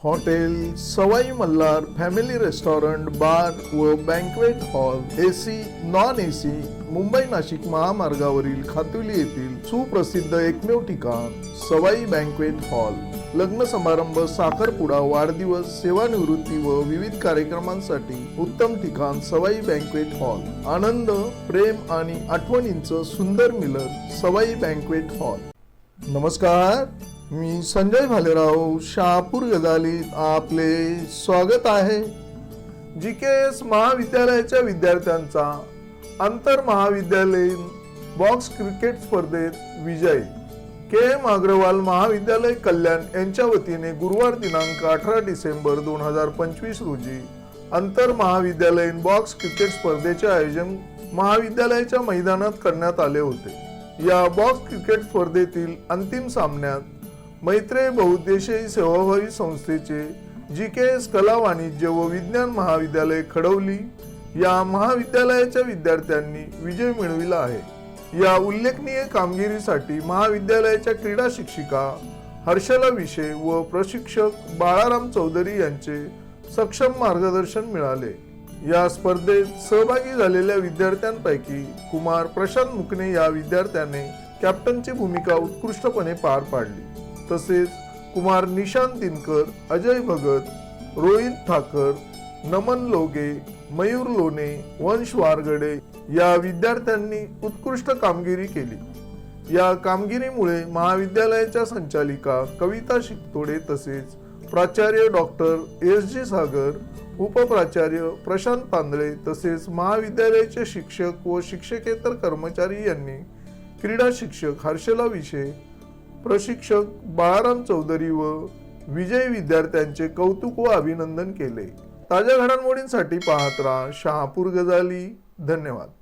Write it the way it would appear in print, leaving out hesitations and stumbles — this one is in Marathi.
हॉटेल सवाई मल्हार फॅमिली रेस्टॉरंट बार व banquet hall AC non AC Mumbai Nashik महामार्गावरील खातुली येथील सुप्रसिद्ध एकमेव ठिकाण सवाई बँक्वेट हॉल। लग्न समारंभ साखरपुडा वाढदिवस सेवानिवृत्ती व विविध कार्यक्रमांसाठी उत्तम ठिकाण सवाई बँक्वेट हॉल। आनंद प्रेम आणि आठवणींचं सुंदर मिलन सवाई बँक्वेट हॉल। नमस्कार, मी संजय भालेराव शहापूर गजालीत आपले स्वागत आहे। जीकेएस महाविद्यालयाच्या विद्यार्थ्यांचा आंतर महाविद्यालयीन बॉक्स क्रिकेट स्पर्धेत विजय के.एम. अग्रवाल महाविद्यालय कल्याण यांच्या वतीने गुरुवार दिनांक 18 डिसेंबर 2025 रोजी आंतर महाविद्यालयीन बॉक्स क्रिकेट स्पर्धेचे आयोजन महाविद्यालयाच्या मैदानात करण्यात आले होते। या बॉक्स क्रिकेट स्पर्धेतील अंतिम सामन्यात मैत्रेय बहुउद्देशीय सेवाभावी संस्थेचे जीकेएस कला वाणिज्य व विज्ञान महाविद्यालय खडवली या महाविद्यालयाच्या विद्यार्थ्यांनी विजय मिळविला आहे। या उल्लेखनीय कामगिरीसाठी महाविद्यालयाच्या क्रीडा शिक्षिका हर्षला विषे व प्रशिक्षक बाळाराम चौधरी यांचे सक्षम मार्गदर्शन मिळाले। या स्पर्धेत सहभागी झालेल्या विद्यार्थ्यांपैकी कुमार प्रशांत मुकणे या विद्यार्थ्याने कॅप्टनची भूमिका उत्कृष्टपणे पार पाडली। तसेच कुमार निशांत दिनकर, अजय भगत, रोहित ठाकर, नमन लोगे, मयूर लोणे, वंश वारगडे या विद्यार्थ्यांनी उत्कृष्ट कामगिरी केली। या कामगिरीमुळे महाविद्यालयाच्या संचालिका कविता शिकतोडे तसेच प्राचार्य डॉक्टर एस.जी. सागर, उपप्राचार्य प्रशांत पांदळे तसेच महाविद्यालयाचे शिक्षक व शिक्षकेतर कर्मचारी यांनी क्रीडा शिक्षक हर्षला विषे, प्रशिक्षक बाळाराम चौधरी व विजयी विद्यार्थ्यांचे कौतुक व अभिनंदन केले। ताज्या घडामोडींसाठी पाहत राहा शहापूर गजाली। धन्यवाद।